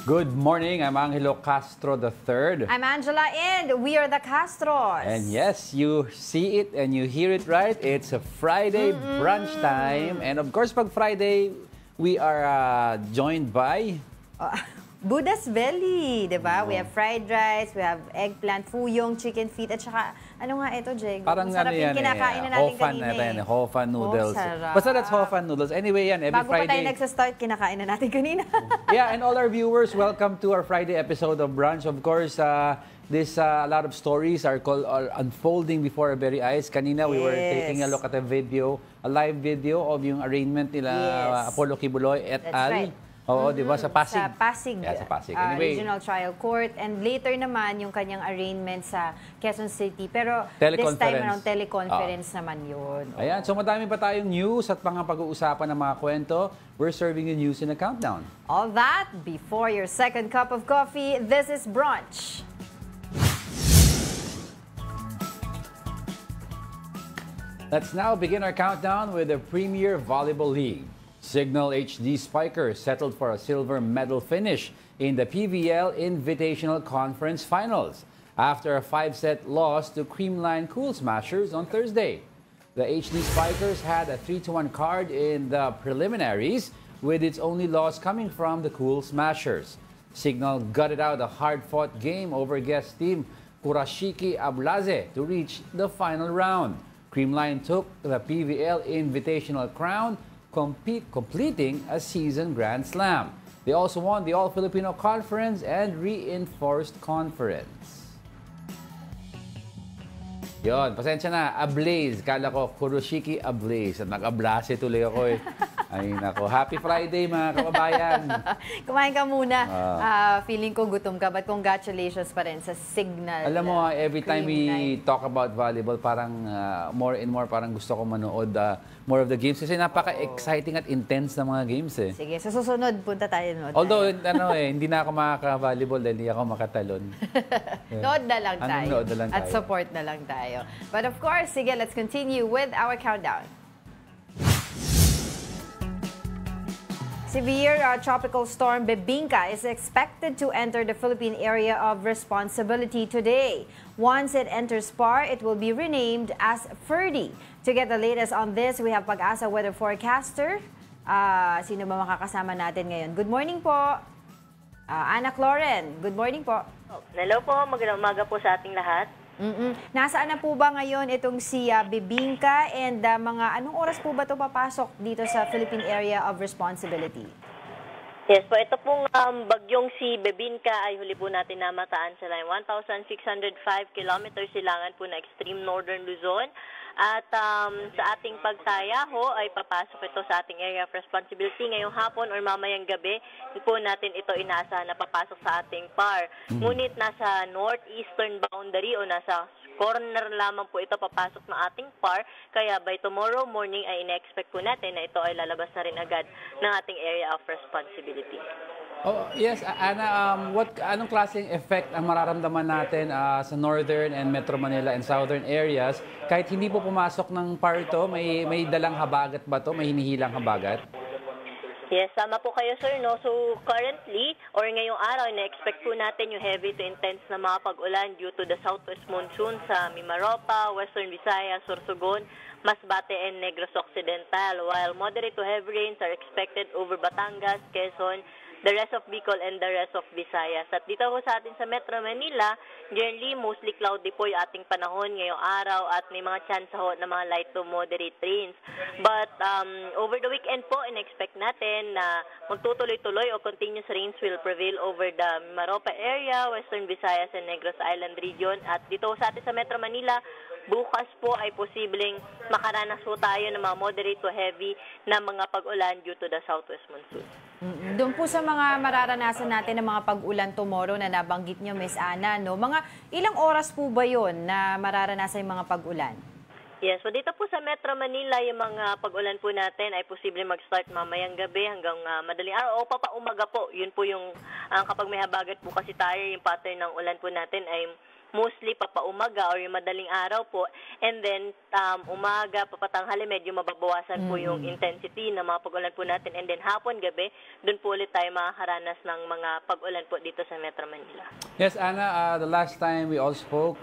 Good morning, I'm Angelo Castro III. I'm Angela and we are the Castros. And yes, you see it and you hear it right. It's a Friday brunch time. And of course, pag Friday, we are joined by... Buddha's Belly, di ba? We have fried rice, we have eggplant, fuyong, chicken feet, at saka, ano nga ito, Jeg? Parang masarap yung kinakain na natin kanina. Hofan noodles. Sarap. Basta that's Hofan noodles. Anyway, yan, every Bago Friday. pa tayo nagsa-start, kinakain na natin kanina. Yeah, and all our viewers, welcome to our Friday episode of Brunch. Of course, a lot of stories are unfolding before our very eyes. Kanina, we were taking a look at a live video of yung arraignment nila Apollo Kibuloy et al. Right. Oo, di ba? Sa Pasig. Sa Pasig. Yeah, sa Pasig. Anyway, Regional Trial Court. And later naman, yung kanyang arraignment sa Quezon City. Pero this time around, teleconference naman yun. Ayan, so madami pa tayong news at mga pag-uusapan ng mga kwento. We're serving you news in a countdown. All that before your second cup of coffee. This is Brunch. Let's now begin our countdown with the Premier Volleyball League. Signal HD Spikers settled for a silver medal finish in the PVL Invitational Conference Finals after a 5-set loss to Creamline Cool Smashers on Thursday. The HD Spikers had a 3-1 card in the preliminaries, with its only loss coming from the Cool Smashers. Signal gutted out a hard-fought game over guest team Kurashiki Ablaze to reach the final round. Creamline took the PVL Invitational crown, completing a season Grand Slam. They also won the All-Filipino Conference and Reinforced Conference. Yon, pasensya na, Ablaze. Kala ko, Kuroshiki Ablaze. At nag-ablase tuloy ako eh. Ay nako, happy Friday mga kababayan. Kumain ka muna. Feeling ko gutom ka, but congratulations pa rin sa Signal. Alam mo, every time we talk about volleyball, parang more and more parang gusto ko manood more of the games kasi napaka-exciting at intense na mga games eh. Sige, sa susunod punta tayo nood. Although hindi na ako makaka-volleyball dahil hindi ako makatalon. Nood na lang tayo. Nood na lang tayo. At support na lang tayo. But of course, sige, let's continue with our countdown. Severe tropical storm Bebinca is expected to enter the Philippine area of responsibility today. Once it enters PAR, it will be renamed as Ferdy. To get the latest on this, we have Pag-asa weather forecaster. Sino ba makakasama natin ngayon? Good morning po. Anak Lauren, good morning po. Hello po, magandang umaga po sa ating lahat. Nasaan na po ba ngayon itong si Bebinca and anong oras po ba ito papasok dito sa Philippine Area of Responsibility? Yes po, ito pong bagyong si Bebinca ay huli po natin namataan sa line 1,605 kilometers silangan po na extreme northern Luzon. At sa ating pagtaya ho ay papasok ito sa ating area of responsibility ngayong hapon or mamayang gabi. Po natin ito inaasahan na papasok sa ating PAR. Ngunit nasa northeastern boundary o nasa corner lamang po ito papasok ng ating PAR. Kaya by tomorrow morning ay ina-expect po natin na ito ay lalabas na rin agad ng ating area of responsibility. Oh, yes, Ana, anong klaseng effect ang mararamdaman natin sa northern and Metro Manila and southern areas kahit hindi po pumasok ng PAR ito? May dalang habagat ba ito? May hinihilang habagat? Yes, sama po kayo sir, no? So currently, or ngayong araw, na-expect po natin yung heavy to intense na mga pag-ulan due to the southwest monsoon sa Mimaropa, Western Visayas, Sorsogon, Masbate, and Negros Occidental, while moderate to heavy rains are expected over Batangas, Quezon, the rest of Bicol, and the rest of Visayas. At dito po sa atin sa Metro Manila, generally mostly cloudy po yung ating panahon ngayong araw at may mga chance ho na mga light to moderate rains. But over the weekend po, in-expect natin na magtutuloy-tuloy o continuous rains will prevail over the Mimaropa area, Western Visayas, and Negros Island region. At dito sa atin sa Metro Manila, bukas po ay posibleng makaranas po tayo ng mga moderate to heavy na mga pag-ulan due to the southwest monsoon. Doon po sa mga mararanasan natin ng mga pag-ulan tomorrow na nabanggit niyo, Miss Ana, no? Mga ilang oras po ba yun na mararanasan yung mga pag-ulan? Yes, so dito po sa Metro Manila, yung mga pag-ulan po natin ay posibleng mag-start mamayang gabi hanggang madaling araw o papaumaga po. Yun po yung kapag may habagat po kasi tayo, yung pattern ng ulan po natin ay mostly papaumaga or yung madaling araw po. And then umaga, papatanghali, medyo mababawasan po yung intensity ng mga pag-ulan po natin. And then hapon, gabi, doon po ulit tayo makakaranas ng mga pag-ulan po dito sa Metro Manila. Yes, Ana, the last time we all spoke,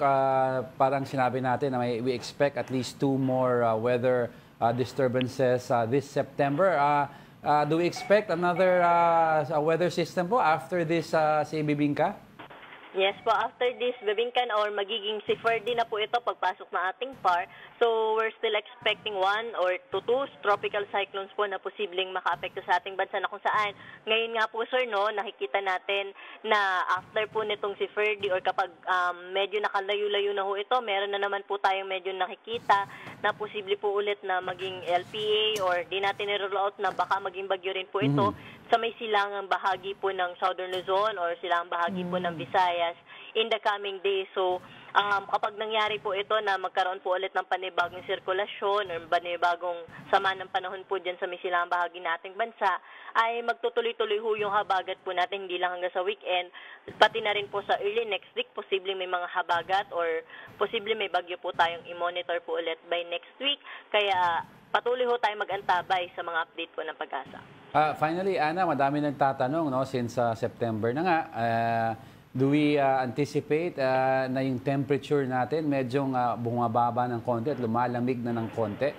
parang sinabi natin na we expect at least 2 more weather disturbances this September. Do we expect another weather system po after this si Bibingka? Yes po, after this Bebingkan or magiging si Ferdy na po ito pagpasok na ating PAR. So we're still expecting 1 or 2 tropical cyclones po na posibleng maka-apekto sa ating bansa na kung saan. Ngayon nga po sir, no, nakikita natin na after po nitong si Ferdy or kapag medyo nakalayo-layo na ho ito, meron na naman po tayong medyo nakikita na posible po ulit na maging LPA or di natin nirule out na baka maging bagyo rin po ito sa may silangang bahagi po ng Southern Luzon or silangang bahagi po ng Visayas in the coming days. So, kapag nangyari po ito na magkaroon po ulit ng panibagong sirkulasyon or panibagong sama ng panahon po dyan sa may silangang bahagi nating bansa, ay magtutuloy-tuloy ho yung habagat po natin, hindi lang hanggang sa weekend, pati na rin po sa early next week, posibleng may mga habagat or posibleng may bagyo po tayong i-monitor po ulit by next week. Kaya patuloy ho tayo mag-antabay sa mga update po ng Pag-asa. Finally, Ana, madami nagtatanong, no, since September na nga, do we anticipate na yung temperature natin medyong bumababa ng konti at lumalamig na ng konti?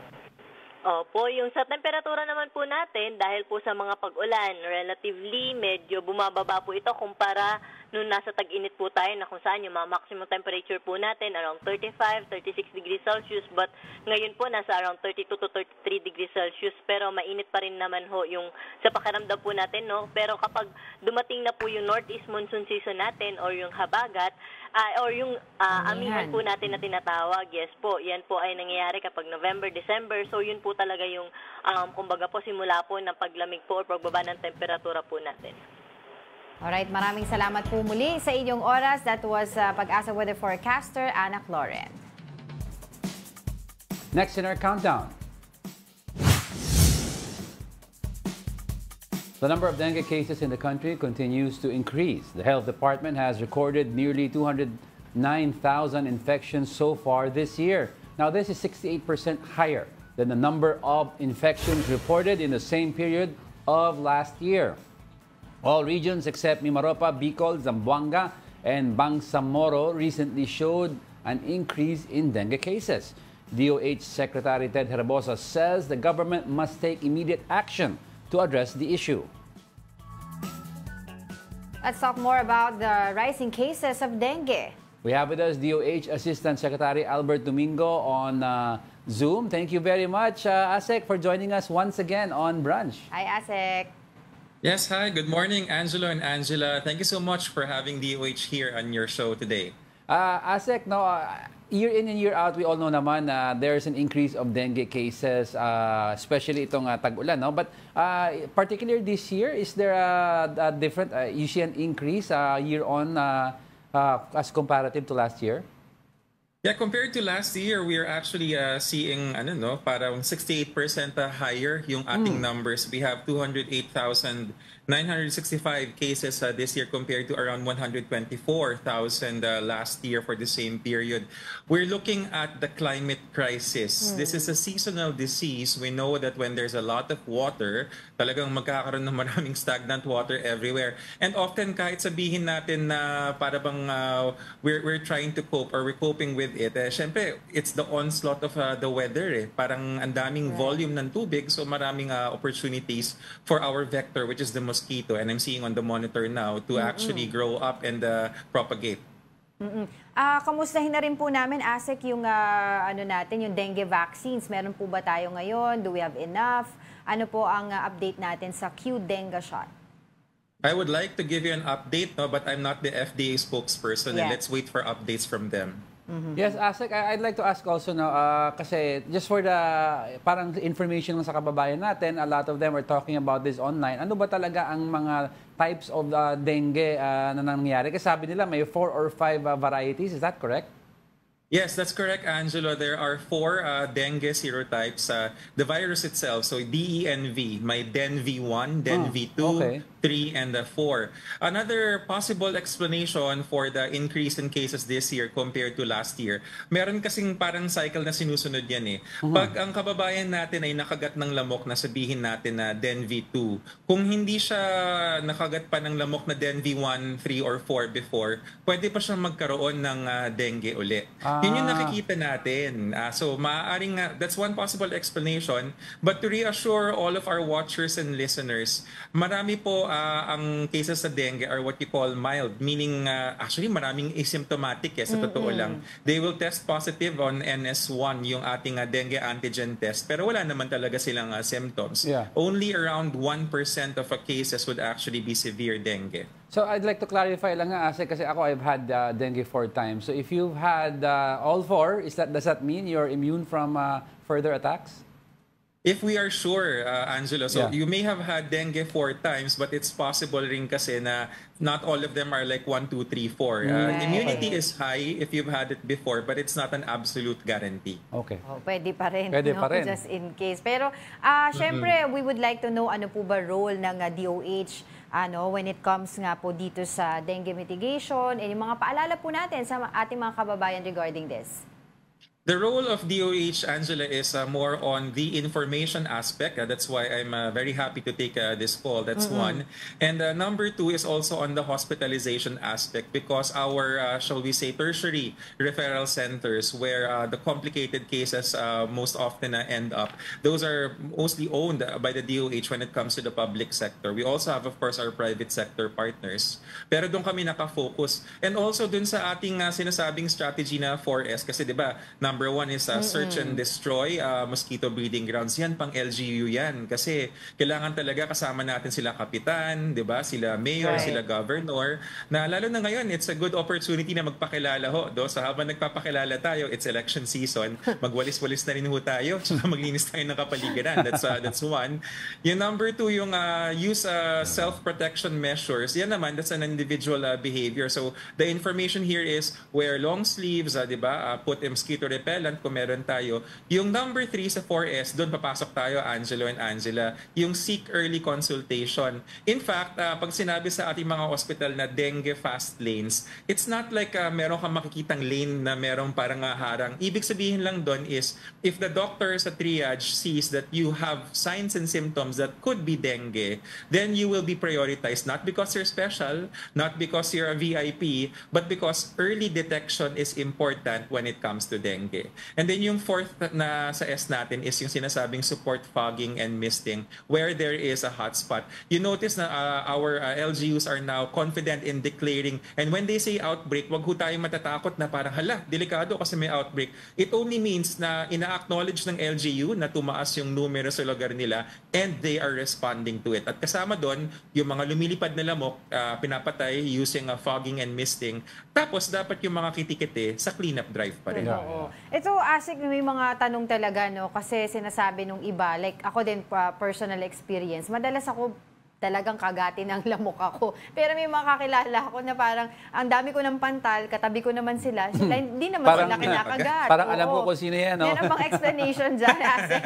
Opo, yung sa temperatura naman po natin, dahil po sa mga pag-ulan, relatively medyo bumababa po ito kumpara nung nasa tag-init po tayo na kung saan yung mga maximum temperature po natin around 35, 36 degrees Celsius, but ngayon po nasa around 32 to 33 degrees Celsius, pero mainit pa rin naman ho yung sa pakiramdam po natin, no? Pero kapag dumating na po yung northeast monsoon season natin or yung habagat, or yung amihan po natin na tinatawag, yes po, yan po ay nangyayari kapag November, December, so yun po talaga yung kumbaga po simula po ng paglamig po o pagbaba ng temperatura po natin. Alright, maraming salamat po muli sa inyong oras. That was Pag-asa Weather Forecaster, Ana Cloren. Next in our countdown. The number of dengue cases in the country continues to increase. The Health Department has recorded nearly 209,000 infections so far this year. Now, this is 68% higher than the number of infections reported in the same period of last year. All regions except Mimaropa, Bicol, Zamboanga, and Bangsamoro recently showed an increase in dengue cases. DOH Secretary Ted Herbosa says the government must take immediate action to address the issue. Let's talk more about the rising cases of dengue. We have with us DOH Assistant Secretary Albert Domingo on Zoom. Thank you very much, Asek, for joining us once again on Brunch. Hi, Asek. Yes, hi. Good morning, Angelo and Angela. Thank you so much for having DOH here on your show today. Asek, no, year in and year out, we all know naman na there's an increase of dengue cases, especially itong tag-ulan, no? But particularly this year, is there a different, you see an increase year on as comparative to last year? Yeah, compared to last year, we are actually seeing parang 68% higher yung ating numbers. We have 208,965 cases this year compared to around 124,000 last year for the same period. We're looking at the climate crisis. This is a seasonal disease. We know that when there's a lot of water, talagang magkakaroon ng maraming stagnant water everywhere. And often kahit sabihin natin na para bang we're trying to cope or we're coping with it, syempre, it's the onslaught of the weather. Parang ang daming volume ng tubig, so maraming opportunities for our vector, which is the mosquito, and I'm seeing on the monitor now, to actually grow up and propagate. Kamustahin na rin po namin, Asek, yung yung dengue vaccines. Meron po ba tayo ngayon? Do we have enough? Ano po ang update natin sa Q-Dengue shot? I would like to give you an update, no, but I'm not the FDA spokesperson, and let's wait for updates from them. Yes, Asek, I'd like to ask also, no, kasi just for the parang information sa kababayan natin, a lot of them are talking about this online. Ano ba talaga ang mga types of dengue na nangyayari? Kasi sabi nila may 4 or 5 varieties. Is that correct? Yes, that's correct, Angelo. There are 4 dengue serotypes. The virus itself, so DENV, may DENV1, DENV2, 3, and 4. Another possible explanation for the increase in cases this year compared to last year, meron kasing parang cycle na sinusunod yan eh. Pag ang kababayan natin ay nakagat ng lamok na sabihin natin na DenV2, kung hindi siya nakagat pa ng lamok na DenV1, 3, or 4 before, pwede pa siyang magkaroon ng dengue uli. Yun yung nakikita natin. So maaaring, that's one possible explanation. But to reassure all of our watchers and listeners, marami po ang cases sa dengue are what you call mild, meaning actually maraming asymptomatic sa totoo lang. They will test positive on NS1, yung ating dengue antigen test, pero wala naman talaga silang symptoms. Yeah. Only around 1% of cases would actually be severe dengue. So I'd like to clarify lang nga, Ase, kasi ako I've had dengue 4 times. So if you've had all 4, does that mean you're immune from further attacks? If we are sure, Angelo, so Yeah. you may have had dengue 4 times, but it's possible rin kasi na not all of them are like 1, 2, 3, 4. Immunity is high if you've had it before, but it's not an absolute guarantee. Okay. Oh, pwede pa rin, Pwede no? pa rin. Just in case. Pero syempre, we would like to know ano po ba role ng DOH when it comes nga po dito sa dengue mitigation, and yung mga paalala po natin sa ating mga kababayan regarding this. The role of DOH, Angela, is more on the information aspect. That's why I'm very happy to take this call. That's one. And number 2 is also on the hospitalization aspect, because our, shall we say, tertiary referral centers where the complicated cases most often end up, those are mostly owned by the DOH when it comes to the public sector. We also have, of course, our private sector partners. Pero doon kami nakafocus. And also doon sa ating sinasabing strategy na 4S, kasi di ba, number 1 is search and destroy mosquito breeding grounds. Yan, pang LGU yan. Kasi kailangan talaga kasama natin sila kapitan, di ba? Sila mayor, Right. sila governor. Na lalo na ngayon, it's a good opportunity na magpakilala ho. So habang nagpapakilala tayo, it's election season. Magwalis-walis na rin ho tayo. Tsaka maglinis tayo ng kapaligiran. That's one. Yung number 2, yung use self-protection measures. Yan naman, that's an individual behavior. So the information here is wear long sleeves, di ba? Put mosquito repellent kung meron tayo. Yung number 3 sa 4S, doon papasok tayo, Angelo and Angela, yung seek early consultation. In fact, pag sinabi sa ating mga hospital na dengue fast lanes, it's not like meron kang makikitang lane na merong parang harang. Ibig sabihin lang doon is, if the doctor sa triage sees that you have signs and symptoms that could be dengue, then you will be prioritized, not because you're special, not because you're a VIP, but because early detection is important when it comes to dengue. And then yung 4th na sa S natin is yung sinasabing support fogging and misting where there is a hotspot. You notice na our LGUs are now confident in declaring, and when they say outbreak, wag ho tayong matatakot na parang hala, delikado kasi may outbreak. It only means na ina-acknowledge ng LGU na tumaas yung numero sa lugar nila and they are responding to it. At kasama doon, yung mga lumilipad na lamok, pinapatay using fogging and misting. Tapos dapat yung mga kitikite sa cleanup drive pa rin. Oo. Ito, Asik, may mga tanong talaga, no? Kasi sinasabi nung iba, like ako din, personal experience, madalas ako talagang kagati ng lamok ako. Pero may mga kakilala ako na parang ang dami ko ng pantal, katabi ko naman sila. Sila hindi naman sila kinakagat. Parang alam ko kung sino yan, no? Yan ang mga explanation dyan, Asik.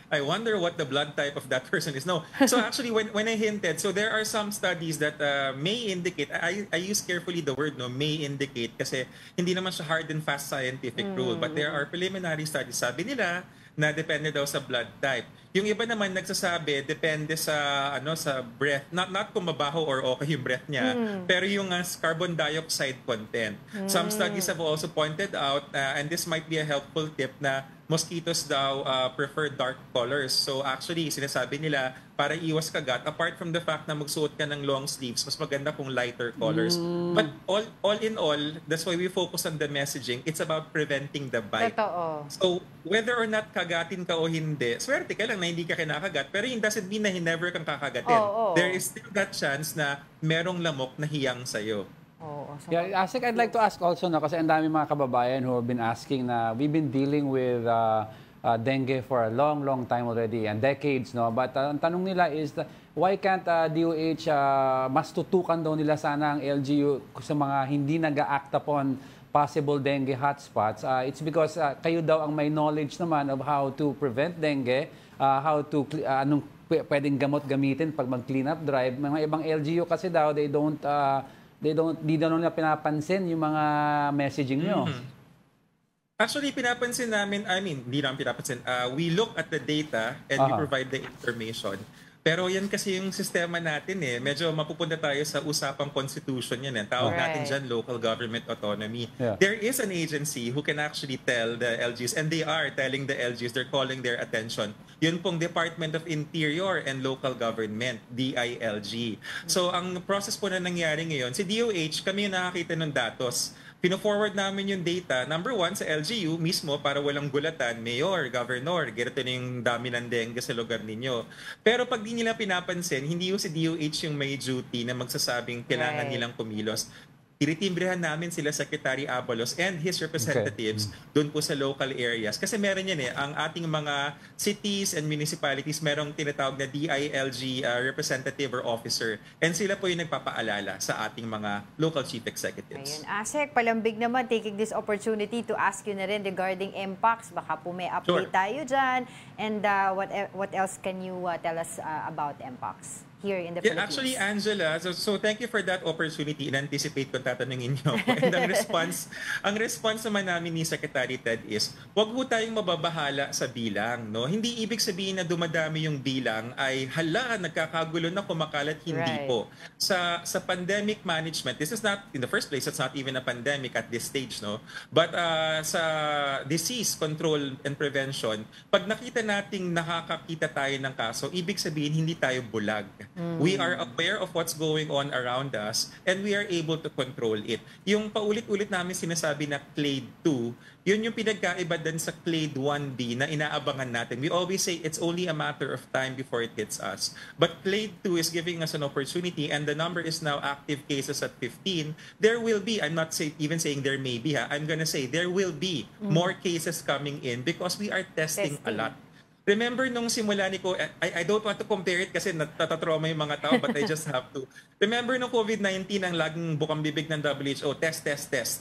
I wonder what the blood type of that person is. No. So actually, when I hinted, so there are some studies that may indicate, I use carefully the word no, may indicate kasi hindi naman siya hard and fast scientific rule. But there are preliminary studies. Sabi nila na depende daw sa blood type. Yung iba naman nagsasabi, depende sa sa breath. Not kung mabaho or okay yung breath niya, pero yung carbon dioxide content. Some studies have also pointed out, and this might be a helpful tip, na mosquitoes daw prefer dark colors. So actually, sinasabi nila, para iwas kagat, apart from the fact na magsuot ka ng long sleeves, mas maganda kung lighter colors. But all in all, that's why we focus on the messaging. It's about preventing the bite. Totoo. So whether or not kagatin ka o hindi, swerte ka lang na hindi ka kinakagat, pero it doesn't mean na never kang kakagatin. There is still that chance na merong lamok na hiyang sa'yo. So Yeah, Asik, I'd like to ask also na kasi ang dami mga kababayan who have been asking na we've been dealing with dengue for a long time already and decades, no? But ang tanong nila is why can't DOH mas tutukan daw nila sana ang LGU sa mga hindi nag-act upon possible dengue hotspots? It's because kayo daw ang may knowledge naman of how to prevent dengue, how to pwedeng gamot gamitin pag mag-clean up drive. Mga ibang LGU kasi daw, di daw nila pinapansin yung mga messaging nyo. Actually, pinapansin namin, hindi namin pinapansin. We look at the data and we provide the information. Pero yan kasi yung sistema natin Medyo mapupunta tayo sa usapang constitution yan. Tawag natin dyan local government autonomy. Yeah. There is an agency who can actually tell the LGUs, and they are telling the LGUs, they're calling their attention. Yun pong Department of Interior and Local Government, DILG. So ang process po na nangyari ngayon, si DOH, kami yung nakakita ng datos. Pino-forward namin yung data, number one, sa LGU mismo para walang gulatan, mayor, governor, ganito na yung dami ng dengue sa lugar ninyo. Pero pag di nila pinapansin, hindi yung si DOH yung may duty na magsasabing kailangan nilang kumilos. Tinitimbrehan namin sila Secretary Abalos and his representatives doon po sa local areas. Kasi meron yan ang ating mga cities and municipalities, merong tinatawag na DILG representative or officer. And sila po yung nagpapaalala sa ating mga local chief executives. Ayun, Asek, palambig naman taking this opportunity to ask you na rin regarding MPOX. Baka po may update tayo dyan. And what else can you tell us about MPOX? Here in the Philippines. Actually, Angela, so thank you for that opportunity. In-anticipate ko tatanungin niyo. And ang response naman namin ni Secretary Ted is, wag ho tayong mababahala sa bilang. No? Hindi ibig sabihin na dumadami yung bilang ay nagkakagulo na kumakalat. Hindi po. Sa pandemic management, this is not, in the first place, it's not even a pandemic at this stage. No? But sa disease control and prevention, pag nakita nating nakakakita tayo ng kaso, ibig sabihin hindi tayo bulag. We are aware of what's going on around us and we are able to control it. Yung paulit-ulit namin sinasabi na Clade 2, yun yung pinagkaiba din sa Clade 1B na inaabangan natin. We always say it's only a matter of time before it hits us. But Clade 2 is giving us an opportunity and the number is now active cases at 15. There will be, I'm not even saying there may be, I'm gonna say there will be more cases coming in because we are testing a lot. Remember nung simula ni I don't want to compare it kasi natatatrauma yung mga tao but I just have to. Remember nung COVID-19 ang laging bukang bibig ng WHO, test.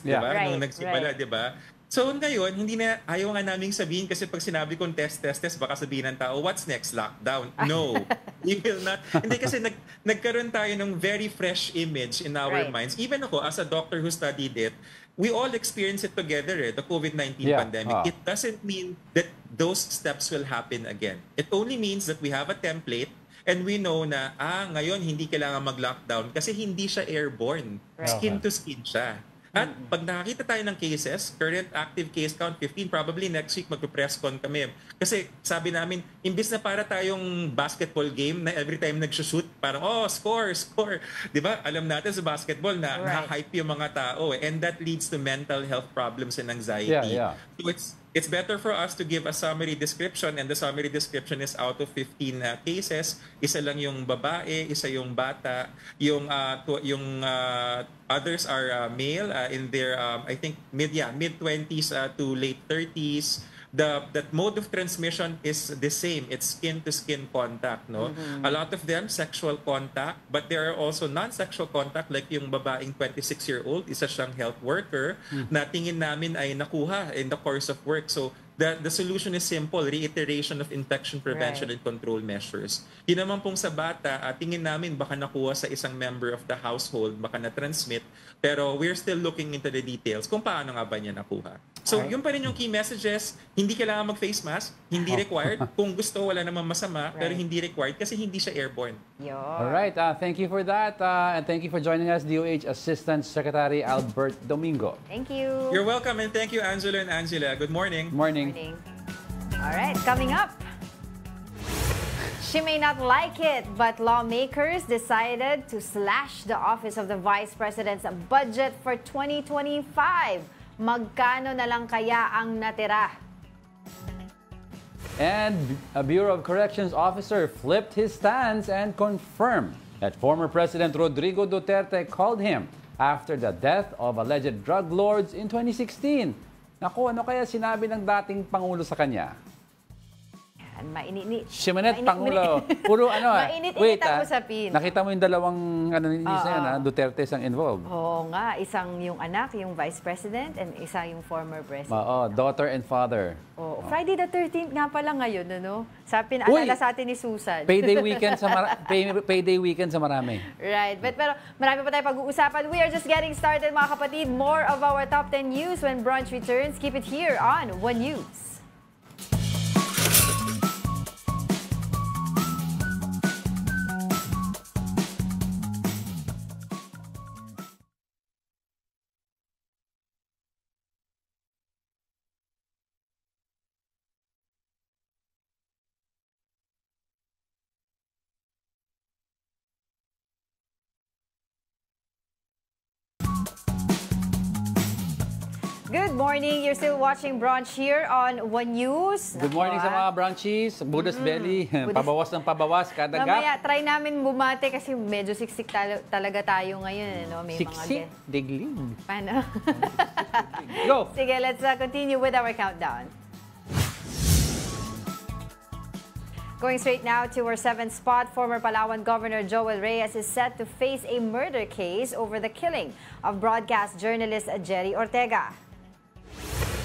Yeah. Diba? Nung nagsimula, diba? So ngayon, ayaw nga naming sabihin kasi pag sinabi kong test, baka sabihin ng tao, what's next? Lockdown? No. We will not. Hindi kasi nagkaroon tayo ng very fresh image in our minds. Even ako, as a doctor who studied it, we all experience it together, the COVID-19 pandemic. It doesn't mean that those steps will happen again. It only means that we have a template and we know na, ngayon hindi kailangan mag-lockdown kasi hindi siya airborne. Skin to skin siya. At pag nakakita tayo ng cases, current active case count 15, probably next week magpe-press con kami. Kasi sabi namin, imbis na para tayong basketball game na every time nagsushoot, parang, score. Di ba? Alam natin sa basketball na hype yung mga tao. And that leads to mental health problems and anxiety. So it's better for us to give a summary description and the summary description is out of 15 cases. Isa lang yung babae, isa yung bata, yung others are male in their I think mid-20s to late 30s. That mode of transmission is the same. It's skin-to-skin contact, no? A lot of them sexual contact, but there are also non-sexual contact like yung babaeng 26-year-old, isa siyang health worker na tingin namin ay nakuha in the course of work. So the solution is simple, reiteration of infection prevention and control measures. Yun naman pong sa bata, tingin namin baka nakuha sa isang member of the household, baka na-transmit, pero we're still looking into the details kung paano nga ba niya nakuha. So, yun pa rin yung key messages. Hindi kailangan mag-face mask. Hindi required. Kung gusto, wala namang masama. Pero hindi required kasi hindi siya airborne. Alright. Thank you for that. And thank you for joining us, DOH Assistant Secretary Albert Domingo. Thank you. You're welcome. And thank you, Angelo and Angela. Good morning. Morning. Alright, coming up. She may not like it, but lawmakers decided to slash the Office of the Vice President's budget for 2025. Magkano na lang kaya ang natira? And a Bureau of Corrections officer flipped his stance and confirmed that former President Rodrigo Duterte called him after the death of alleged drug lords in 2016. Naku, ano kaya sinabi ng dating Pangulo sa kanya? Simonette Pangulo. Puro ano Mainit-init ang usapin. Nakita mo yung dalawang Duterte ang involved. Oo nga, isang yung anak, yung vice president, and isa yung former president. Oo, daughter and father. Oh, Friday the 13th nga pala ngayon, ano? Sa pinaalala sa atin ni Susan. Payday weekend sa marami. Right. Pero marami pa tayong pag-uusapan. We are just getting started, mga kapatid. More of our top 10 news when brunch returns. Keep it here on One News. Good morning. You're still watching Brunch here on One News. Good morning sa mga brunchies. Budas belly. Pabawas ng pabawas. Kada gap. Mamaya, try namin bumate kasi medyo siksik talaga tayo ngayon. No? May Siksik. Diglig. Paano? Go. Sige, let's continue with our countdown. Going straight now to our 7th spot, former Palawan Governor Joel Reyes is set to face a murder case over the killing of broadcast journalist Jerry Ortega.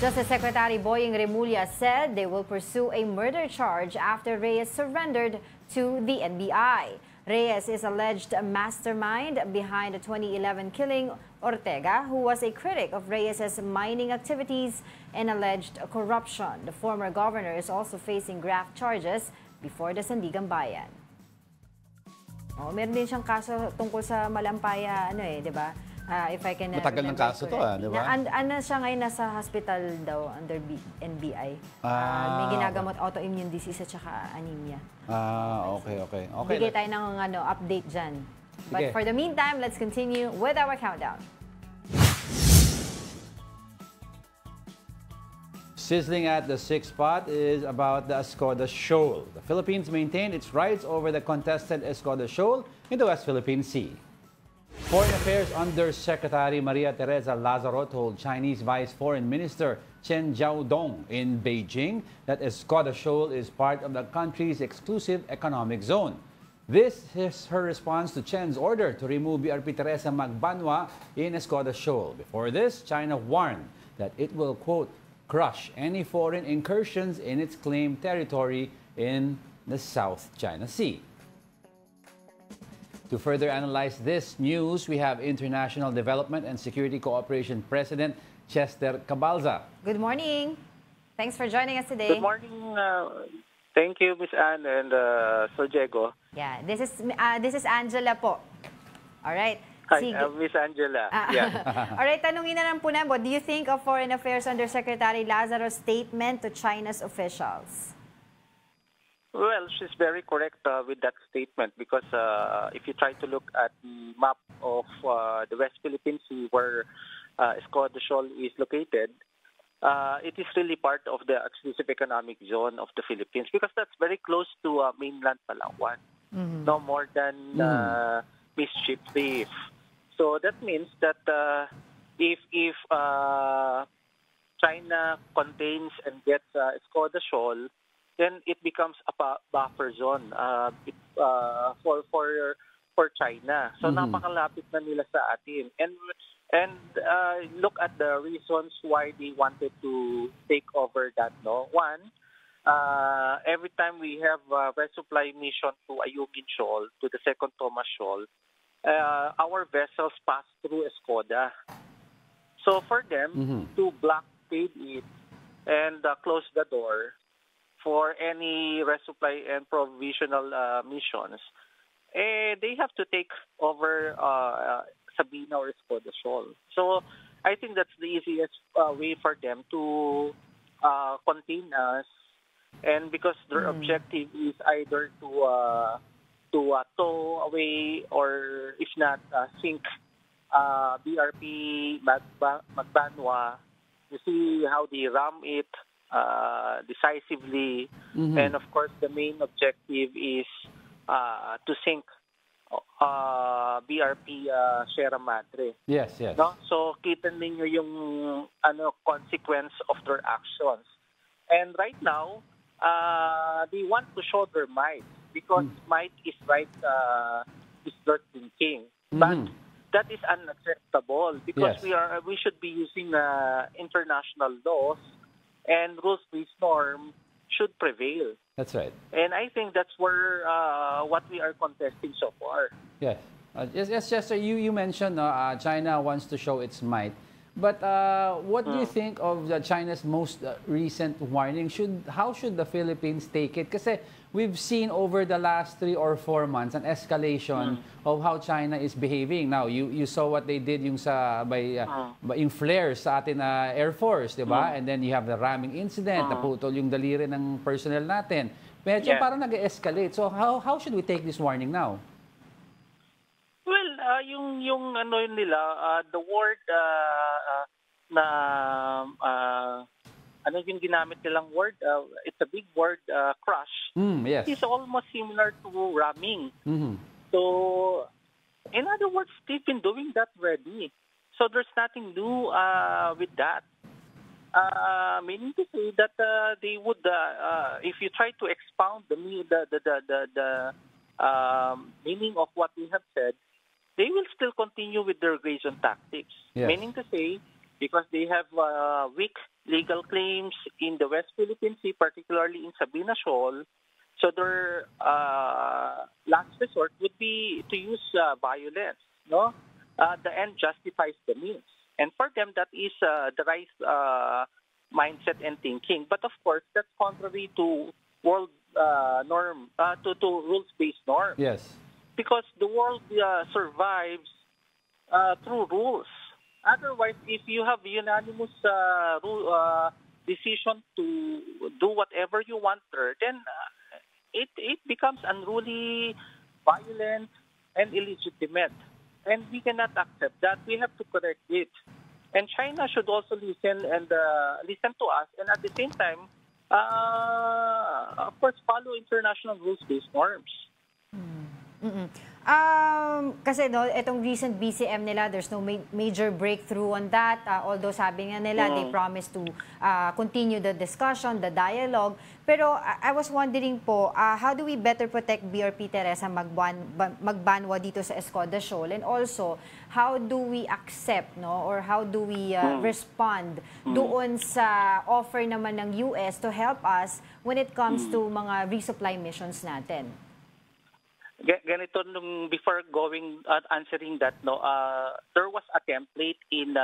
Justice Secretary Boying Remulla said they will pursue a murder charge after Reyes surrendered to the NBI. Reyes is alleged mastermind behind the 2011 killing Ortega, who was a critic of Reyes's mining activities and alleged corruption. The former governor is also facing graft charges before the Sandigan Bayan. Meron din siyang kaso tungkol sa Malampaya, di ba? If I can matagal ng kaso to, di ba? Ano siya ngayon, nasa hospital daw under NBI. May ginagamot autoimmune disease at saka anemia. Okay. Bigay tayo ng update dyan. But for the meantime, let's continue with our countdown. Sizzling at the 6th spot is about the Escoda Shoal. The Philippines maintained its rights over the contested Escoda Shoal in the West Philippine Sea. Foreign Affairs Undersecretary Maria Teresa Lazaro told Chinese Vice Foreign Minister Chen Jiaodong in Beijing that Escoda Shoal is part of the country's exclusive economic zone. This is her response to Chen's order to remove BRP Teresa Magbanwa in Escoda Shoal. Before this, China warned that it will, quote, crush any foreign incursions in its claimed territory in the South China Sea. To further analyze this news, we have International Development and Security Cooperation President Chester Cabalza. Good morning. Thanks for joining us today. Good morning. Thank you, Ms. Anne and Sir Diego. Yeah, this is Angela po. All right. Hi, Miss Angela. Yeah. All right, tanungin na lang po namin, what do you think of Foreign Affairs Undersecretary Lazaro's statement to China's officials? Well, she's very correct with that statement because if you try to look at the map of the West Philippine Sea where Escoda Shoal is located, it is really part of the exclusive economic zone of the Philippines because that's very close to mainland Palawan, no more than Mischief Reef. So that means that if China contains and gets Escoda Shoal, then it becomes a buffer zone for China. So napakalapit na nila sa atin. And look at the reasons why they wanted to take over that. No, one, every time we have a resupply mission to Ayungin Shoal, to the Second Thomas Shoal, our vessels pass through Escoda. So for them to blockade it and close the door for any resupply and provisional missions, they have to take over Sabina or Escoda Shoal. So I think that's the easiest way for them to contain us, and because their objective is either to tow away or if not sink BRP Magbanwa. You see how they ram it decisively, and of course the main objective is to sink BRP Sierra Madre. Yes. No? So kita ninyo yung consequence of their actions. And right now, they want to show their might because might is right, is their thinking. But that is unacceptable because Yes. we should be using international laws, and rules-based norm should prevail. That's right. And I think that's where what we are contesting so far. Yes. Yes, Chester, you mentioned China wants to show its might. But what do you think of China's most recent warning? How should the Philippines take it? Kasi we've seen over the last 3 or 4 months an escalation of how China is behaving. Now, you saw what they did yung yung flares sa atin na Air Force, di ba? And then you have the ramming incident, naputol yung daliri ng personnel natin. Medyo parang nag-escalate. So how should we take this warning now? Well, yung ano nila, the word na ano yung ginamit nilang word, it's a big word, crush. Yes. It's almost similar to ramming. So, in other words, they've been doing that already. So there's nothing new with that. Meaning to say that they would, if you try to expound the meaning of what we have said, they will still continue with their aggression tactics. Yes. Meaning to say, because they have weak legal claims in the West Philippine Sea, particularly in Sabina Shoal, so their last resort would be to use violence. No, the end justifies the means, and for them that is the right mindset and thinking. But of course, that's contrary to world norm, to rules-based norm. Yes. Because the world survives through rules. Otherwise, if you have unanimous decision to do whatever you want there, then it becomes unruly, violent, and illegitimate. And we cannot accept that. We have to correct it. And China should also listen and listen to us, and at the same time, of course, follow international rules-based norms. Kasi no, itong recent BCM nila, there's no major breakthrough on that. Although sabi nga nila, they promised to continue the discussion, the dialogue. Pero I was wondering po, how do we better protect BRP Teresa Magbanwa dito sa Escoda Shoal? And also, how do we accept, no, or how do we respond doon sa offer naman ng US to help us when it comes to mga resupply missions natin? Ganito, before going answering that, no, there was a template in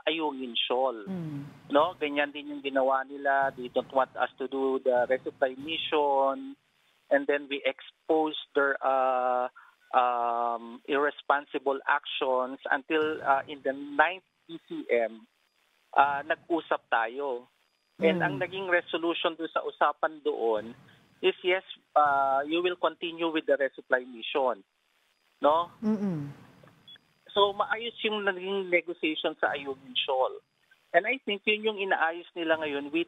Ayungin Shoal. No, ganyan din yung ginawa nila. They don't want us to do the resupply mission, and then we expose their irresponsible actions until in the 9th PCM, nag-usap tayo. And ang naging resolution doon sa usapan doon is yes, you will continue with the resupply mission. No? So maayos yung naging negotiation sa Ayungin Shoal. And I think yun yung inaayos nila ngayon with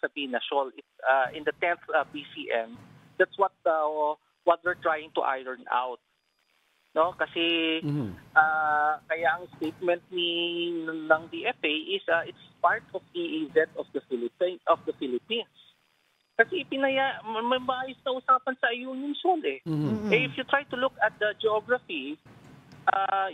Sabina Shoal. In the 10th BCM, that's what they're trying to iron out. No, kasi kaya ang statement ng DFA is it's part of EEZ of the Philippines. Kasi may maayos na usapan sa Ayungin Shoal eh. If you try to look at the geography,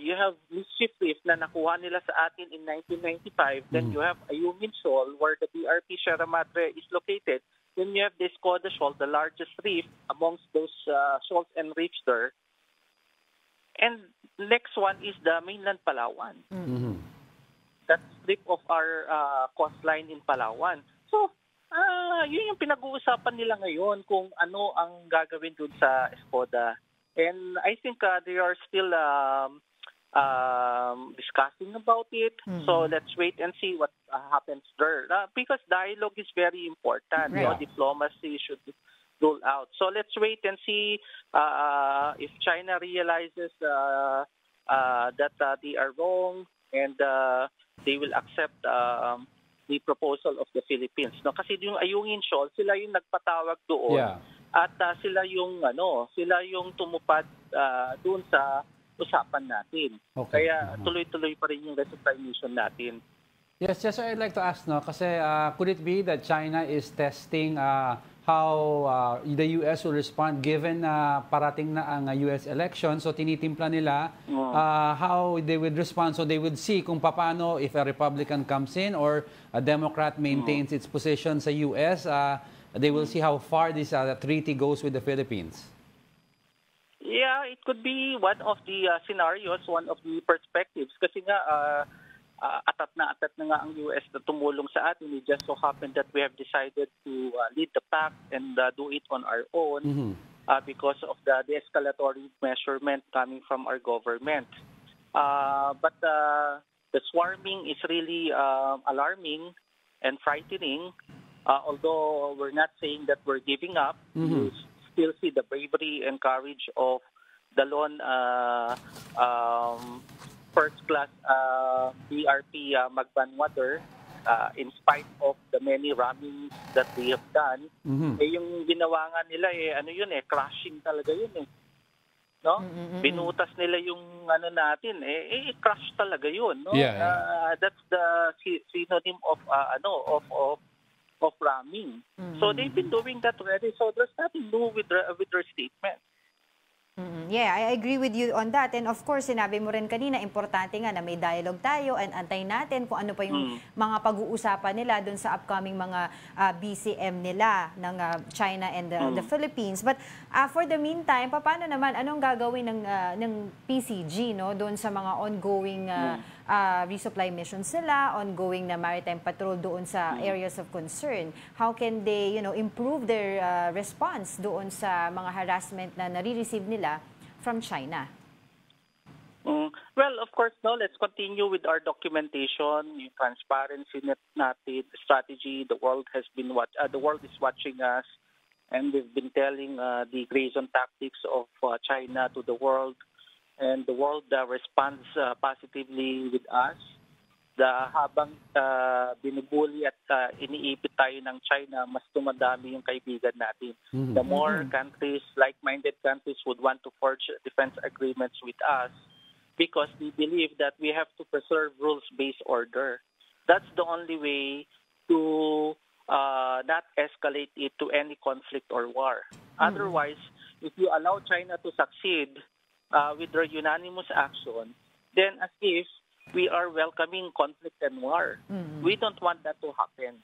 you have Mischief Reef na nakuha nila sa atin in 1995. Then you have Ayungin Shoal where the BRP Sierra Madre is located. Then you have the Escoda Shoal, the largest reef amongst those shoals and reefs there. And next one is the mainland Palawan. That strip of our coastline in Palawan. So, yun yung pinag-uusapan nila ngayon kung ano ang gagawin dun sa Escoda. And I think they are still discussing about it. So let's wait and see what happens there. Because dialogue is very important. Right. No? Diplomacy should rule out. So let's wait and see if China realizes that they are wrong and they will accept the proposal of the Philippines. No, kasi yung Ayungin Shoal, sila yung nagpatawag doon. Yeah. At sila yung tumupad doon sa usapan natin. Okay. Kaya tuloy-tuloy pa rin yung resupply mission natin. Yes, just I'd like to ask, no, kasi could it be that China is testing how the US will respond given na parating na ang US election? So tinitimpla nila how they would respond. So they would see kung paano if a Republican comes in or a Democrat maintains its position sa US. They will see how far this treaty goes with the Philippines. Yeah, it could be one of the scenarios, one of the perspectives. Kasi nga, atat na nga ang US na tumulong sa atin. It just so happened that we have decided to lead the pack and do it on our own because of the de-escalatory measurement coming from our government. But the swarming is really alarming and frightening. Although we're not saying that we're giving up, you still see the bravery and courage of the lone first-class BRP Magbanwater, in spite of the many rammings that they have done. Eh, yung ginawa nga nila, crashing talaga yun eh. No? Binutas nila yung natin, crash talaga yun. No? Yeah. That's the synonym of of ramming. So they've been doing that already. So there's nothing new with their statement. Yeah, I agree with you on that. And of course, sinabi mo rin kanina, importante nga na may dialogue tayo and antayin natin kung ano pa yung mga pag-uusapan nila dun sa upcoming mga BCM nila ng China and the Philippines. But for the meantime, paano naman, anong gagawin ng PCG dun sa mga ongoing resupply missions nila, ongoing na maritime patrol doon sa areas of concern? How can they, improve their response doon sa mga harassment na nare-receive nila from China? Well, of course, let's continue with our documentation, yung transparency natin, strategy. The world is watching us, and we've been telling the Grayson tactics of China to the world. And the world responds positively with us. Habang binubuli at iniipit tayo ng China, mas tumadami yung kaibigan natin. The more countries, like-minded countries, would want to forge defense agreements with us because we believe that we have to preserve rules-based order. That's the only way to not escalate it to any conflict or war. Otherwise, if you allow China to succeed with their unanimous action, then as if we are welcoming conflict and war. We don't want that to happen.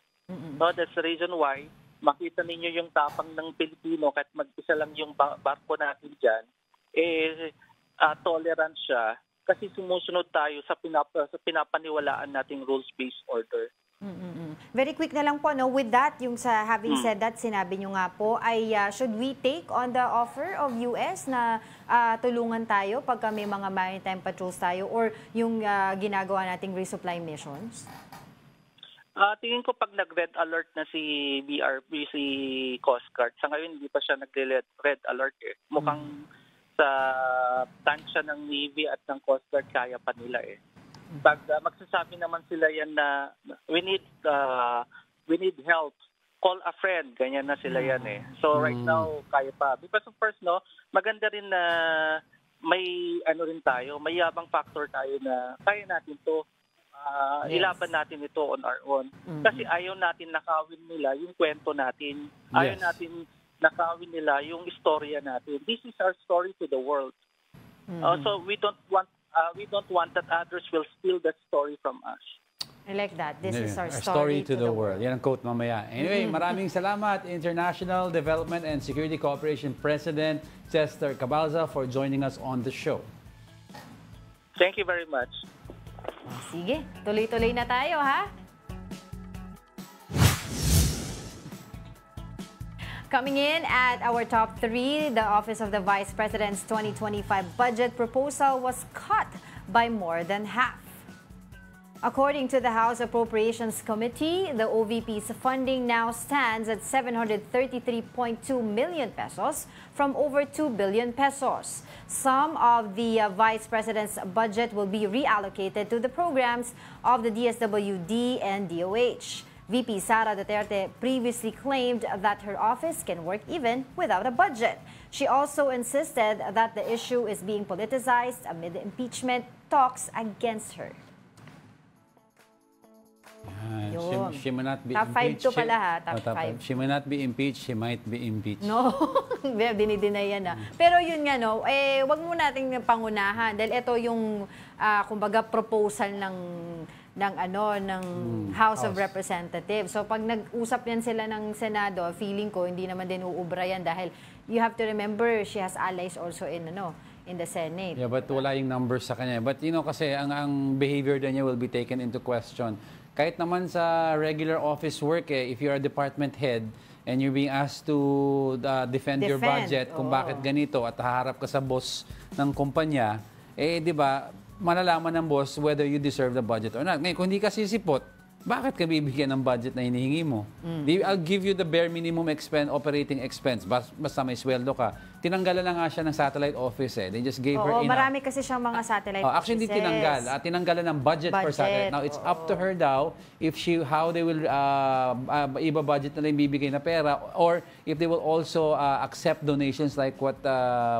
So that's the reason why makita ninyo yung tapang ng Pilipino kahit mag-isa lang yung barko natin dyan, tolerant siya kasi sumusunod tayo sa pinapaniwalaan nating rules-based order. Very quick na lang po, with that, yung sa having said that, sinabi nyo nga po, ay should we take on the offer of US na tulungan tayo pagka may mga maritime patrols tayo or yung ginagawa nating resupply missions? Tingin ko pag nag-red alert na si BRP, si Coast Guard, sa ngayon hindi pa siya nag-red alert eh. Mukhang sa tansya ng Navy at ng Coast Guard kaya pa nila eh. Pag magsasabi naman sila yan na we need help, call a friend, ganyan na sila yan eh. So right now, kaya pa. Because of course, maganda rin na may rin tayo, may yabang factor tayo na kaya natin to, ilaban natin ito on our own. Kasi ayaw natin nakawin nila yung kwento natin. Ayaw natin nakawin nila yung istorya natin. This is our story to the world. So we don't want that others will steal that story from us. I like that. This is our story to the world. Yan ang quote mamaya. Anyway, maraming salamat International Development and Security Cooperation President Chester Cabalza for joining us on the show. Thank you very much. Sige, tuloy-tuloy na tayo, ha? Coming in at our top 3, the Office of the Vice President's 2025 budget proposal was cut by more than half. According to the House Appropriations Committee, the OVP's funding now stands at 733.2 million pesos from over 2 billion pesos. Some of the Vice President's budget will be reallocated to the programs of the DSWD and DOH. VP Sara Duterte previously claimed that her office can work even without a budget. She also insisted that the issue is being politicized amid the impeachment talks against her. Yun. She may not be Top 5 impeached. to pala ha, top 5. She may not be impeached, she might be impeached. No, dinideny yan Pero yun nga no, wag mo nating pangunahan dahil ito yung kumbaga proposal ng House of Representatives. So pag nag-usap yan sila ng Senado, feeling ko hindi naman din uubra yan dahil you have to remember she has allies also in the Senate. Yeah, but wala yung numbers sa kanya. But kasi ang behavior niya will be taken into question. Kahit naman sa regular office work, if you're a department head and you're being asked to defend your budget kung bakit ganito at haharap ka sa boss ng kumpanya, di ba, malalaman ng boss whether you deserve the budget or not. Ngayon, kung hindi ka sisipot, bakit ka bibigyan ng budget na hinihingi mo? I'll give you the bare minimum operating expense. Basta may sweldo ka. Tinanggalan na nga siya ng satellite office They just gave her enough. Marami kasi siyang mga satellite offices. Actually, hindi tinanggal. Tinanggalan ng budget for satellite. Now, it's up to her daw if how they will iba-budget na lang bibigay na pera or if they will also accept donations like what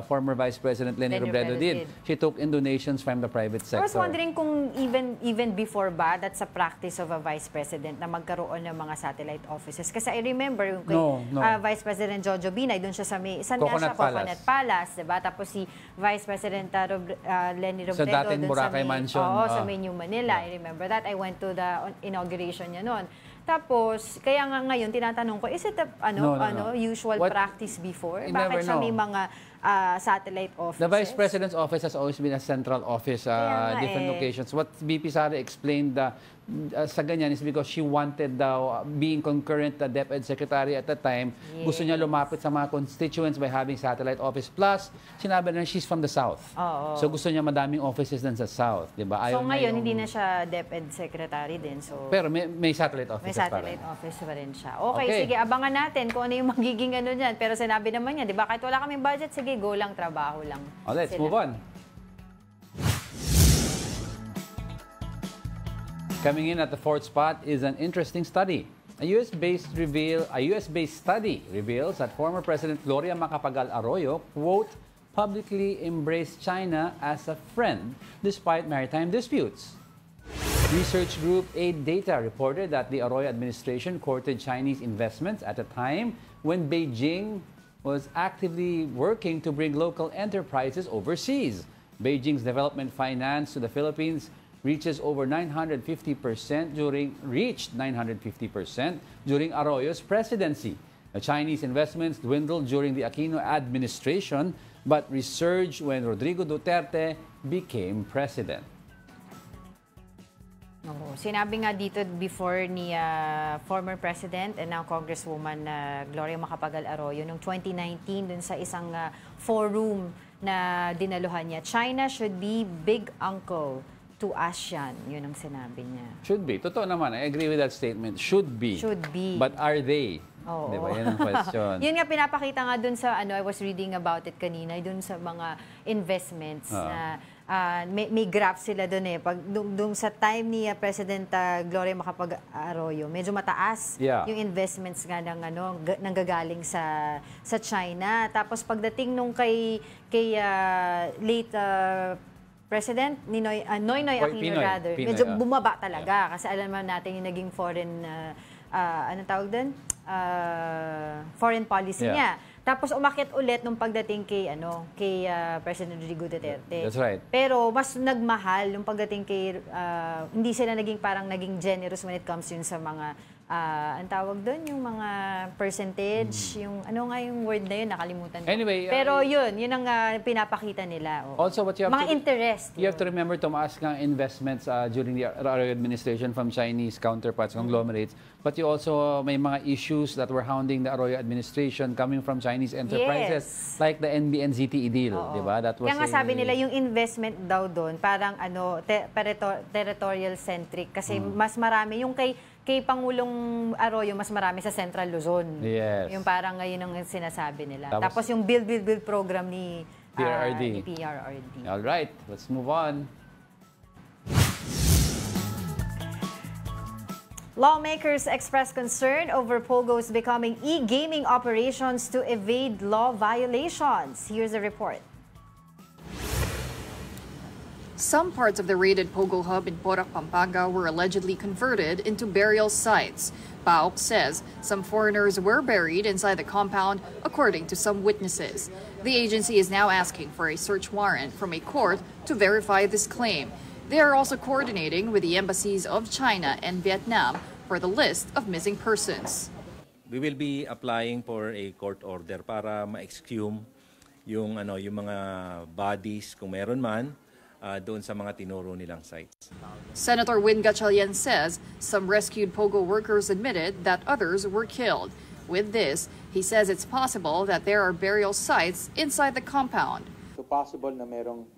former Vice President Leni Robredo did. She took in donations from the private sector. I was wondering kung even before ba, that's a practice of a Vice President na magkaroon ng mga satellite offices. Kasi I remember yung Vice President Jojo Binay, doon siya sa Coconut Palace, diba? Tapos si Vice President Leni Robredo sa dating Boracay Mansion. Sa May New Manila. I remember that. I went to the inauguration niya noon. Tapos, kaya nga ngayon, tinatanong ko, is it usual practice before? Bakit siya may mga satellite offices? The Vice President's office has always been a central office, different locations. What VP Sara explained sa ganyan is because she wanted being concurrent DepEd Secretary at the time, gusto niya lumapit sa mga constituents by having satellite office. Plus, sinabi na she's from the South. So gusto niya madaming offices din sa South. Diba? So ngayon, hindi na siya DepEd Secretary din. So, pero may satellite office. May satellite office pa rin siya. Okay, sige, abangan natin kung ano yung magiging niyan. Pero sinabi naman niya, di ba, kahit wala kaming budget, sige, go lang, trabaho lang. Let's move on. Coming in at the fourth spot is an interesting study. A US-based study reveals that former President Gloria Macapagal Arroyo, quote, publicly embraced China as a friend despite maritime disputes. Research group Aid Data reported that the Arroyo administration courted Chinese investments at a time when Beijing was actively working to bring local enterprises overseas. Beijing's development finance to the Philippines reached 950% during Arroyo's presidency. The Chinese investments dwindled during the Aquino administration but resurged when Rodrigo Duterte became president. Sinabi nga dito before ni former President and now Congresswoman Gloria Macapagal Arroyo noong 2019 dun sa isang forum na dinaluhan niya, China should be big uncle to ASEAN. Yun ang sinabi niya. Should be. Totoo naman. I agree with that statement. Should be. Should be. But are they? Oo. Diba? Yan ang question. Yun nga pinapakita nga dun sa, I was reading about it kanina, dun sa mga investments na may graph sila dun Pag dun sa time ni President Gloria Macapagal Arroyo, medyo mataas yung investments nga ng nanggagaling sa China. Tapos pagdating nung kay late President Noynoy Aquino rather, medyo bumaba talaga kasi alam naman natin yung naging foreign anong tawag doon? Foreign policy niya. Tapos umakyat ulit nung pagdating kay President Rodrigo Duterte. That's right. Pero mas nagmahal yung pagdating kay hindi sila naging generous when it comes yun sa mga ang tawag doon yung mga percentage, yung ano nga yung word na yun, nakalimutan ko. Anyway, pero yun ang pinapakita nila. Also, what you have mga interest. You have to remember, tumaas ng investments during the Arroyo administration from Chinese counterparts, conglomerates. But you also may mga issues that were hounding the Arroyo administration coming from Chinese enterprises, like the NBN-ZTE deal, di ba? That was kaya nga sabi nila yung investment daw doon parang territorial centric kasi mas marami yung kay Pangulong Arroyo, mas marami sa Central Luzon. Yes. Yung parang ngayon ang sinasabi nila. Tapos yung build program ni PRRD. All right, let's move on. Lawmakers express concern over POGOs becoming e-gaming operations to evade law violations. Here's a report. Some parts of the raided Pogo hub in Porac, Pampanga were allegedly converted into burial sites. PAOK says some foreigners were buried inside the compound, according to some witnesses. The agency is now asking for a search warrant from a court to verify this claim. They are also coordinating with the embassies of China and Vietnam for the list of missing persons. We will be applying for a court order para ma-exhume yung mga bodies kung meron man doon sa mga tinuro nilang sites. Senator Win Gatchalian says some rescued Pogo workers admitted that others were killed. With this, he says it's possible that there are burial sites inside the compound. So possible na merong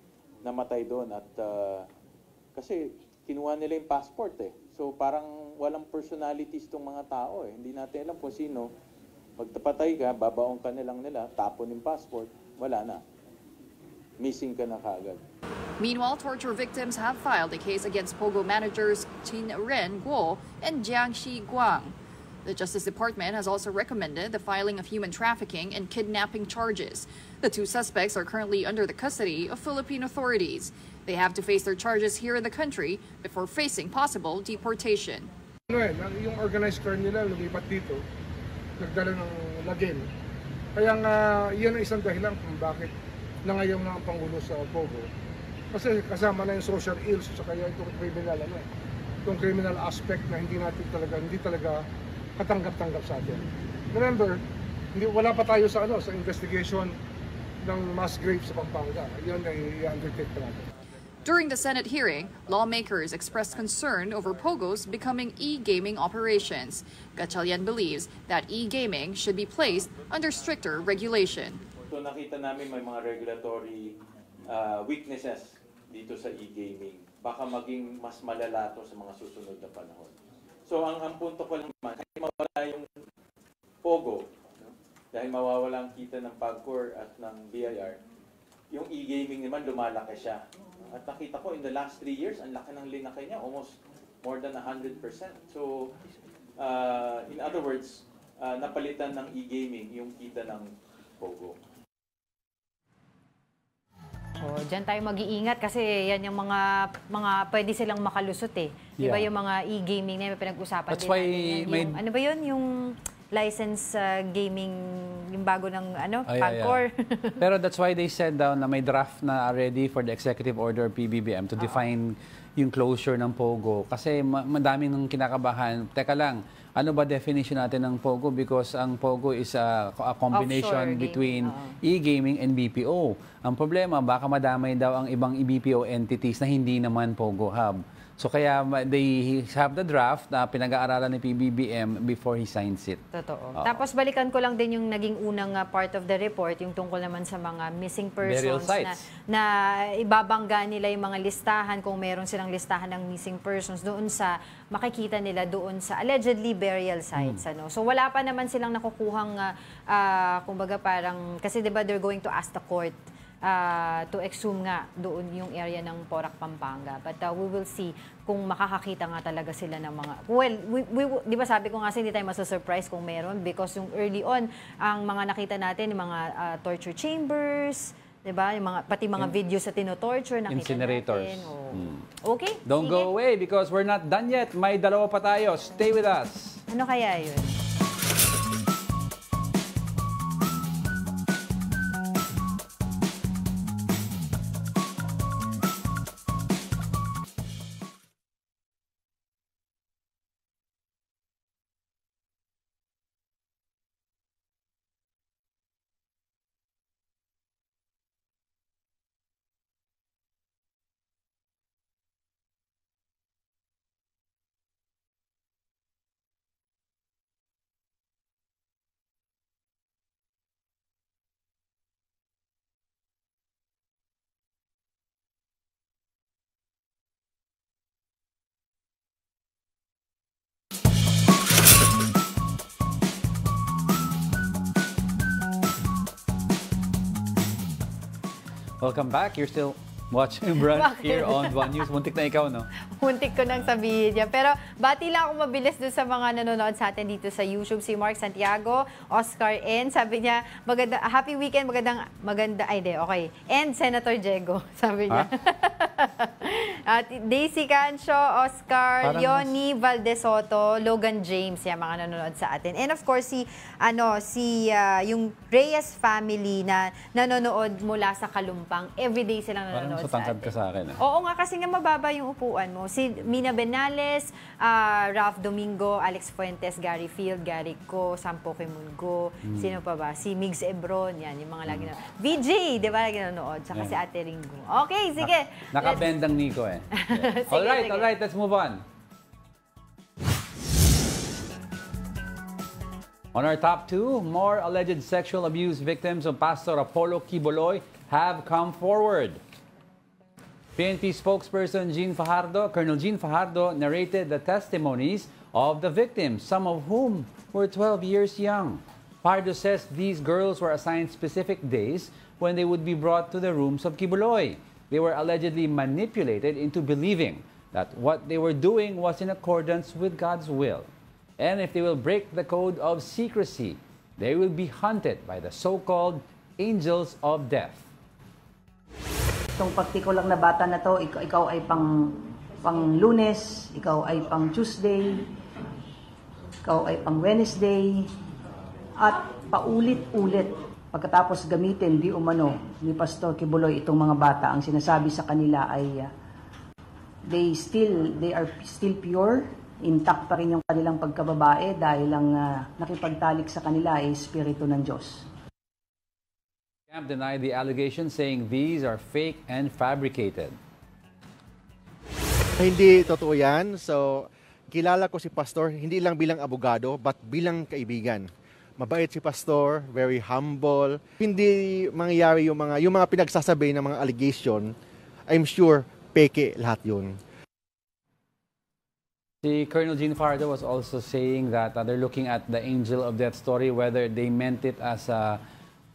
namatay doon at kasi kinuha nila yung passport eh. So parang walang personalities tong mga tao eh. Hindi natin alam kung sino. Magtapatay ka, babaong ka nilang nila, tapon yung passport, wala na. Missing ka na kaagad. Meanwhile, torture victims have filed a case against Pogo managers Qin Ren Guo and Jiangxi Guang. The Justice Department has also recommended the filing of human trafficking and kidnapping charges. The two suspects are currently under the custody of Philippine authorities. They have to face their charges here in the country before facing possible deportation. Yung organized crime nila lumipat dito, nagdala ng lagim. Kaya nga, yan ang isang dahilan kung bakit nangayaw na ang Pangulo sa Pogo. Kasi kasama na yung social ills at kaya itong criminal, itong criminal aspect na hindi talaga katanggap-tanggap sa atin. Remember, wala pa tayo sa investigation ng mass grave sa Pampanga. Yan ay i-undertake pa natin. During the Senate hearing, lawmakers expressed concern over Pogos becoming e-gaming operations. Gatchalian believes that e-gaming should be placed under stricter regulation. So nakita namin may mga regulatory weaknesses dito sa e-gaming. Baka maging mas malala to sa mga susunod na panahon. So ang punto ko lang naman, kahit mawala yung Pogo, dahil mawawala ang kita ng PAGCOR at ng BIR, yung e-gaming naman lumalaki siya. At nakita ko in the last 3 years, ang laki ng linaki niya, almost more than 100%. So in other words, napalitan ng e-gaming yung kita ng Pogo. Oh, diyan tayo mag-iingat kasi yan yung mga pwede silang makalusot eh. Di ba yung mga e-gaming na may pinag-usapan That's din why natin. Ano ba yun? Yung license gaming, yung bago ng PAGCOR. Pero that's why they said down na may draft na already for the executive order PBBM to define yung closure ng Pogo. Kasi madaming nang kinakabahan. Teka lang, ano ba definition natin ng Pogo? Because ang Pogo is a combination between e-gaming and BPO. Ang problema, baka madamay daw ang ibang BPO entities na hindi naman Pogo Hub. So kaya they have the draft na pinag-aaralan ni PBBM before he signs it. Totoo. Tapos balikan ko lang din yung naging unang part of the report, yung tungkol naman sa mga missing persons na ibabangga nila yung mga listahan kung meron silang listahan ng missing persons doon sa makikita nila doon sa allegedly burial sites. So wala pa naman silang nakukuhang kumbaga parang kasi 'di ba they're going to ask the court to exhume nga doon yung area ng Porac, Pampanga. But we will see kung makakakita nga talaga sila ng mga... Well, di ba sabi ko nga hindi tayo masasurprise kung meron because yung early on, ang mga nakita natin, yung mga torture chambers, di ba? Yung pati mga videos sa tino-torture, nakita incinerators. natin. Okay. Don't go away because we're not done yet. May dalawa pa tayo. Stay with us. Ano kaya yun? Welcome back. You're still watching brunch here on One News. Muntik na ikaw, no? Muntik ko nang sabihin niya. Pero bati lang ako mabilis doon sa mga nanonood sa atin dito sa YouTube. Si Mark Santiago, Oscar N. Sabi niya, happy weekend, okay. And Senator Diego, sabi niya. At Daisy Cancio, Oscar, Leonie Valdesoto, Logan James, yan mga nanonood sa atin. And of course, yung Reyes family na nanonood mula sa Kalumpang. Everyday silang nanonood sa atin. Parang ka sa akin. Oo nga, kasi nga mababa yung upuan mo. Si Mina Benales, Ralph Domingo, Alex Fuentes, Gary Field, Gary Co, Sampo Kimulgo, sino pa ba? Si Migs Ebron, yan, yung mga lagi na. VJ, di ba lagi nanonood? Saka si Ate Ringo. Okay, sige. Nakabendang Nico eh. Yeah. Sige, Alright, let's move on. On our top 2, more alleged sexual abuse victims of Pastor Apollo Quiboloy have come forward. PNP spokesperson Colonel Jean Fajardo, narrated the testimonies of the victims, some of whom were 12 years young. Fajardo says these girls were assigned specific days when they would be brought to the rooms of Quiboloy. They were allegedly manipulated into believing that what they were doing was in accordance with God's will. And if they will break the code of secrecy, they will be hunted by the so-called angels of death. Itong particular na bata na to, ikaw ay pang Lunes, ikaw ay pang Tuesday, ikaw ay pang Wednesday, at paulit-ulit. Pagkatapos gamitin di umano ni Pastor Quiboloy itong mga bata, ang sinasabi sa kanila ay they are still pure. Intact pa rin yung kanilang pagkababae dahil ang nakipagtalik sa kanila ay Espiritu ng Diyos. Camp denied the allegation, saying these are fake and fabricated. Hindi totoo yan. So, kilala ko si Pastor hindi lang bilang abogado but bilang kaibigan. Mabait si Pastor, very humble. Hindi mangyayari yung mga pinagsasabi ng mga allegation. I'm sure peke lahat yun. Si Colonel Jean Fajardo was also saying that they're looking at the angel of death story, whether they meant it as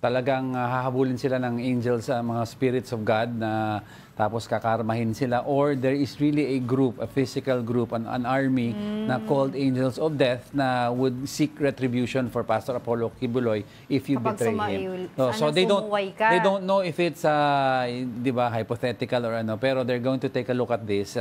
talagang hahabulin sila ng angels, mga spirits of God na tapos kakarmahin sila, or there is really a group, a physical group, an army na called Angels of Death na would seek retribution for Pastor Apollo Quiboloy if you betray him. So they don't know if it's di ba, hypothetical or ano, pero they're going to take a look at this.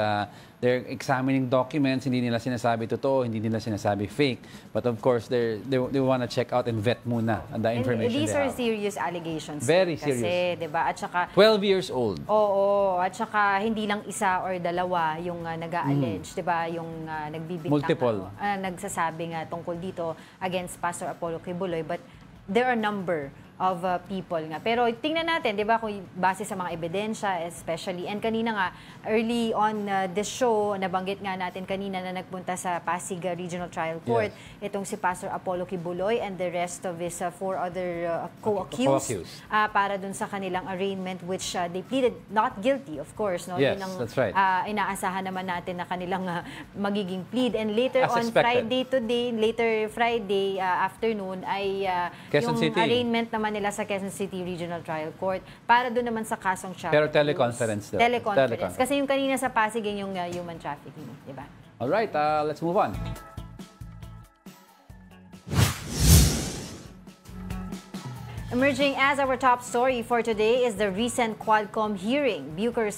They're examining documents, hindi nila sinasabi totoo, hindi nila sinasabi fake. But of course, they want to check out and vet muna the information these are serious allegations. Very serious. Kasi, di ba? At saka 12 years old. Oo. At saka hindi lang isa or dalawa yung nag-a-allege, di ba? Yung nagbibintang. Multiple. Nagsasabi nga tungkol dito against Pastor Apollo Quiboloy. But there are a number of people nga. Pero tingnan natin, di ba, kung base sa mga ebidensya, especially, and kanina nga, early on this show, nabanggit nga natin kanina na nagpunta sa Pasig Regional Trial Court, itong si Pastor Apollo Quiboloy and the rest of his 4 other co-accused para dun sa kanilang arraignment, which they pleaded not guilty, of course. No? Yes, yun ang, that's right. Inaasahan naman natin na kanilang magiging plead. And later As on expected. Friday afternoon, ay Quezon yung City. arraignment naman nila sa Quezon City Regional Trial Court para doon naman sa kasong trafficking. Pero teleconference daw. Teleconference. Kasi yung kanina sa Pasig yung human trafficking, di ba? Alright, let's move on. Emerging as our top story for today is the recent Quadcom hearing. Bucor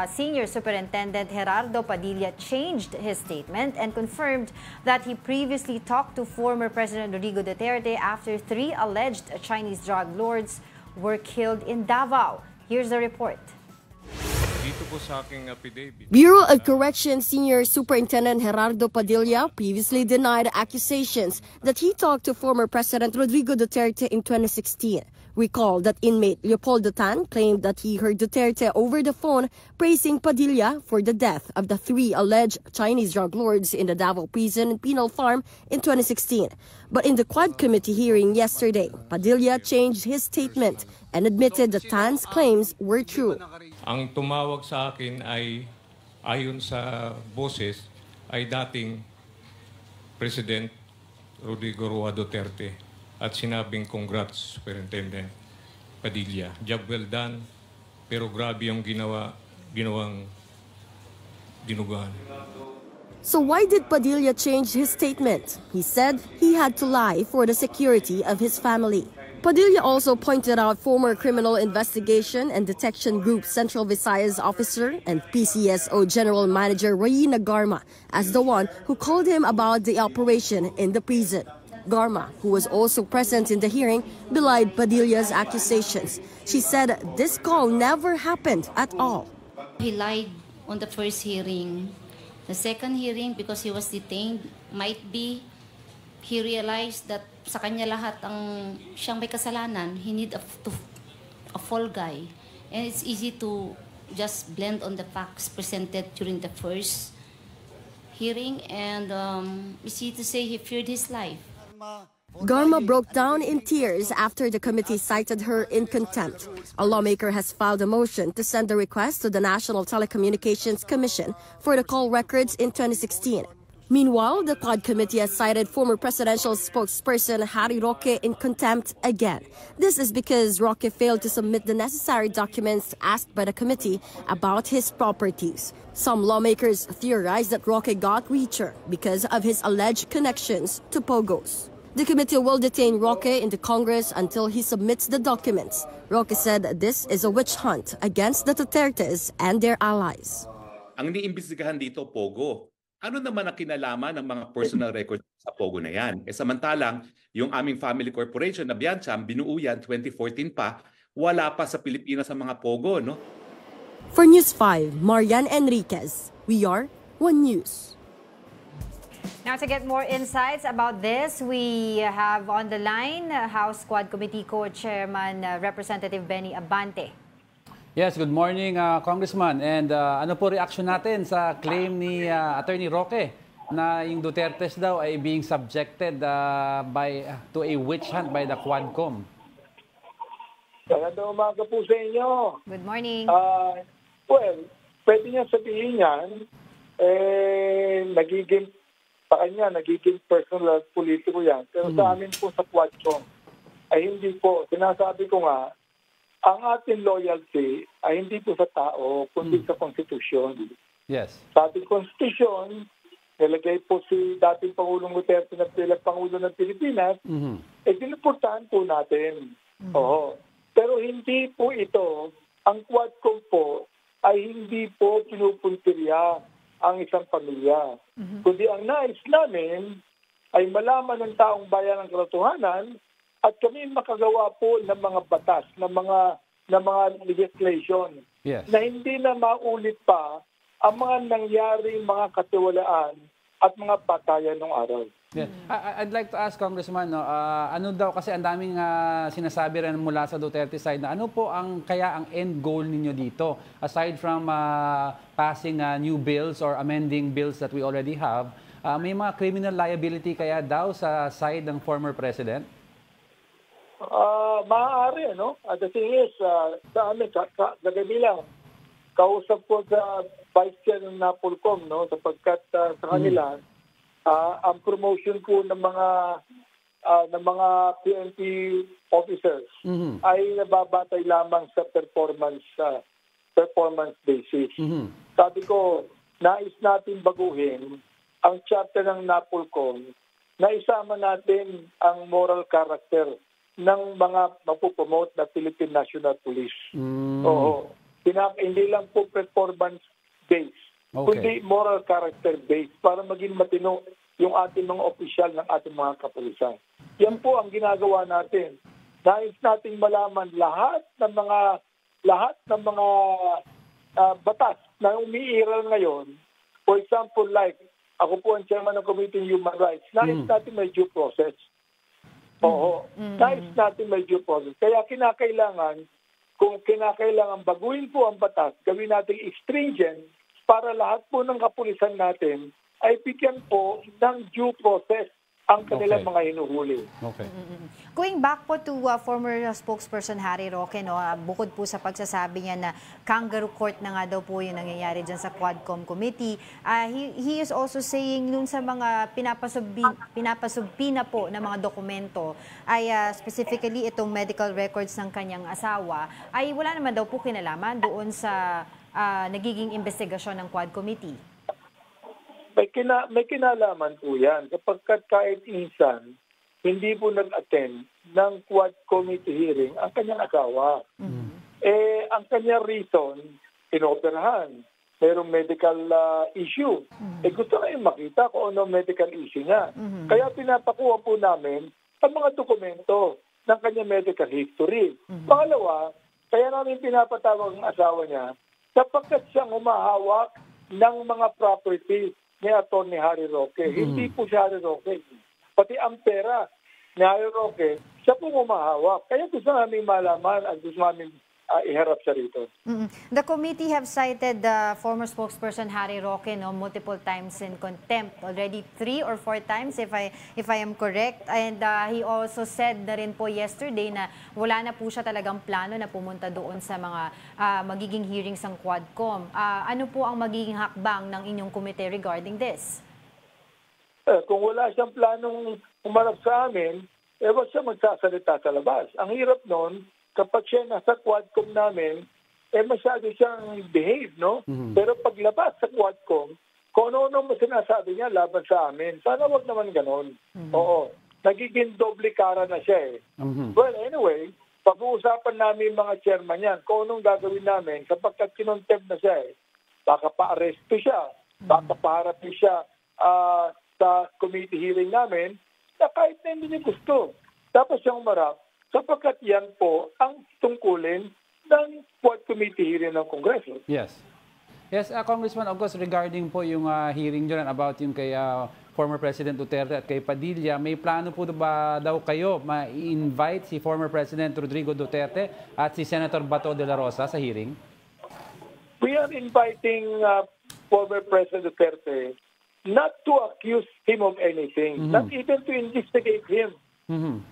Senior Superintendent Gerardo Padilla changed his statement and confirmed that he previously talked to former President Rodrigo Duterte after 3 alleged Chinese drug lords were killed in Davao. Here's the report. Bureau of Corrections Senior Superintendent Gerardo Padilla previously denied accusations that he talked to former President Rodrigo Duterte in 2016. Recall that inmate Leopoldo Tan claimed that he heard Duterte over the phone praising Padilla for the death of the 3 alleged Chinese drug lords in the Davao Prison and Penal Farm in 2016. But in the Quad Committee hearing yesterday, Padilla changed his statement and admitted that Tan's claims were true. Ang tumawag sa akin ay, ayon sa boses, ay dating President Rodrigo Roa Duterte at sinabing congrats, Superintendent Padilla. Job well done, pero grabe yung ginawa ginawang dinuguan. So why did Padilla change his statement? He said he had to lie for the security of his family. Padilla also pointed out former Criminal Investigation and Detection Group Central Visayas officer and PCSO General Manager Reyna Garma as the one who called him about the operation in the prison. Garma, who was also present in the hearing, belied Padilla's accusations. She said this call never happened at all. He lied on the first hearing. The second hearing, because he was detained, might be he realized that sa kanya lahat ang siyang may kasalanan. He need a fall guy. And it's easy to just blend on the facts presented during the first hearing, and it's easy to say he feared his life. Garma broke down in tears after the committee cited her in contempt. A lawmaker has filed a motion to send a request to the National Telecommunications Commission for the call records in 2016. Meanwhile, the Quad Committee has cited former presidential spokesperson Harry Roque in contempt again. This is because Roque failed to submit the necessary documents asked by the committee about his properties. Some lawmakers theorize that Roque got richer because of his alleged connections to Pogos. The committee will detain Roque in the Congress until he submits the documents. Roque said this is a witch hunt against the Dutertes and their allies. Ang iniimbestigahan dito, Pogo. Ano naman ang kinalaman ng mga personal records sa Pogo na yan? Samantalang, yung aming family corporation na Biancham, binuo yan 2014 pa, wala pa sa Pilipinas ang mga Pogo, no? For News 5, Marian Enriquez, we are One News. Now, to get more insights about this, we have on the line House Quad Committee Co-Chairman Representative Benny Abante. Yes, good morning, Congressman. And ano po reaction natin sa claim ni Attorney Roque na yung Dutertes daw ay being subjected to a witch hunt by the Quadcom? Magandang umaga po sa inyo. Good morning. Well, pwede niya sabihin yan, nagiging personal at politiko yan. Pero sa amin po sa Quadcom, ay hindi po, sinasabi ko nga, ang ating loyalty ay hindi po sa tao, kundi sa konstitusyon. Yes. Sa ating konstitusyon, nilagay po si dating Pangulong Duterte na bilang Pangulo ng Pilipinas, sinuportahan po natin. Oo. Pero hindi po ito, ang Quadcom po, ay hindi po pinupuntirya ang isang pamilya. Kundi ang nais namin ay malaman ng taong bayan ang katotohanan at kami makagawa po ng mga batas, ng mga legislation na hindi na maulit pa ang mga nangyaring mga katiwalaan at mga patayan ng araw. Yeah. I'd like to ask Congressman, ano daw kasi ang daming sinasabi rin mula sa Duterte side na ano po ang end goal ninyo dito aside from passing new bills or amending bills that we already have, may mga criminal liability kaya daw sa side ng former president? Maaari, no? The thing is, sa amin, kagabi lang, kausap ko sa Vice Chair ng NAPOLCOM, no? Sapagkat sa kanila, ang promotion ko ng mga PNP officers ay nababatay lamang sa performance basis. Sabi ko, nais natin baguhin ang charter ng NAPOLCOM na isama natin ang moral character ng mga mapupromote na Philippine National Police. Oo. Hindi lang po performance-based, kundi moral character-based para maging matino yung ating mga opisyal ng ating mga kapulisan. Yan po ang ginagawa natin. Nais nating malaman lahat ng mga batas na umiiral ngayon. For example, like, ako po ang chairman ng Committee on Human Rights. Nais natin may due process. Oo. Nais natin may due process. Kaya kung kinakailangan baguhin po ang batas, gawin natin stringent para lahat po ng kapulisan natin ay bigyan po ng due process ang kanilang mga hinuhuli. Okay. Going back po to former spokesperson Harry Roque, no, bukod po sa pagsasabi niya na kangaroo court na nga daw po yung nangyayari dyan sa Quadcom Committee, he is also saying nun sa mga pinapasubpina po na mga dokumento ay specifically itong medical records ng kanyang asawa ay wala naman daw po kinalaman doon sa nagiging investigasyon ng Quad Committee? May kinalaman po yan. Kapag kahit insan, hindi po nag-attend ng Quad Committee hearing ang kanyang asawa. Ang kanyang reason, inoperahan. Merong medical issue. Gusto na yung makita kung ano medical issue niya. Kaya pinapakuha po namin ang mga dokumento ng kanyang medical history. Pangalawa, kaya namin pinapatawag ang asawa niya sapagkat siyang humahawak ng mga property ni Atty. Harry Roque. Hindi po si Harry Roque. Pati ang pera ni Harry Roque, siya po humahawak. Kaya gusto namin malaman at gusto namin iharap siya rito. The committee have cited the former spokesperson Harry Roque multiple times in contempt. Already 3 or 4 times if I am correct. And he also said na rin po yesterday na wala na po siya talagang plano na pumunta doon sa mga magiging hearings ng Quadcom. Ano po ang magiging hakbang ng inyong committee regarding this? Kung wala siyang planong umarap sa amin, wag siya magsasalita sa labas. Ang hirap noon, kapag siya nasa Quadcom namin, masyado siyang behave, no? Pero paglabas sa Quadcom, kung ano mo sinasabi niya laban sa amin, sana wag naman ganon. Oo. Nagiging doble kara na siya Well, anyway, pag-uusapan namin mga chairman yan, kung anong gagawin namin, kapag kinontempt na siya baka pa-arresto siya, baka paharapin siya sa committee hearing namin, na kahit na hindi niya gusto. Tapos siyang umarap, sapagkat yan po ang tungkulin ng Quad Committee hearing ng Kongreso. Yes. Yes, Congressman August, regarding po yung hearing dyan about yung kay former President Duterte at kay Padilla, may plano po ba daw kayo ma-invite si former President Rodrigo Duterte at si Senator Bato de la Rosa sa hearing? We are inviting former President Duterte not to accuse him of anything, not even to investigate him.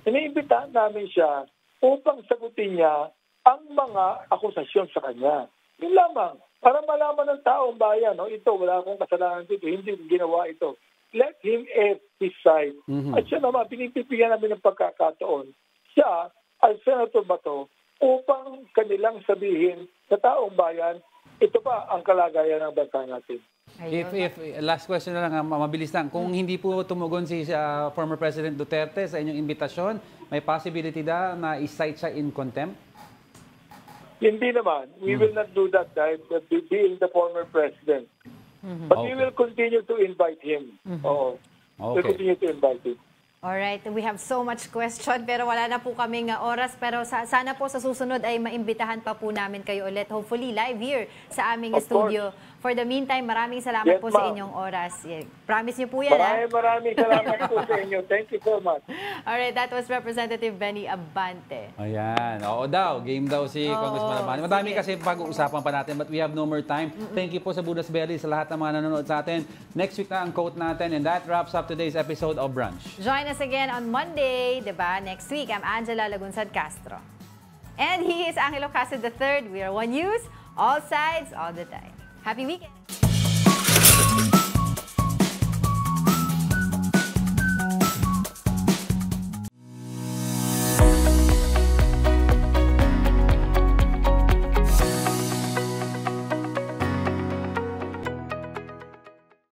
Iniimbitahan namin siya upang sagutin niya ang mga akusasyon sa kanya. Yun lamang, para malaman ng taong bayan, ito, wala akong kasalanan dito, hindi ginawa ito. Let him air his side. At siya naman, pinipigyan namin ng pagkakataon. Siya, ay Senator Bato, upang kanilang sabihin sa taong bayan, ito pa ang kalagayan ng bansa natin. If last question na lang, mabilis lang. Kung hindi po tumugon si former President Duterte sa inyong imbitasyon, may possibility na i-cite siya in contempt? Hindi naman. We will not do that being the former president. But we will continue to invite him. We'll continue to invite him. Alright, we have so much question pero wala na po kaming oras. Pero sana po sa susunod ay maimbitahan pa po namin kayo ulit. Hopefully live here sa aming studio. For the meantime, maraming salamat po sa inyong oras. Promise niyo po yan. Maraming salamat po sa inyo. Thank you so much. Alright, that was Representative Benny Abante. Ayan. Oo daw. Game daw si Congressman Abante. Madami kasi pag-uusapan pa natin but we have no more time. Thank you po sa Budas Belly, sa lahat ng mga nanonood sa atin. Next week na ang quote natin and that wraps up today's episode of Brunch. Join us again on Monday, diba? Next week, I'm Angela Lagunsad Castro. And he is Angelo Castro III. We are One News, all sides, all the time. Happy weekend!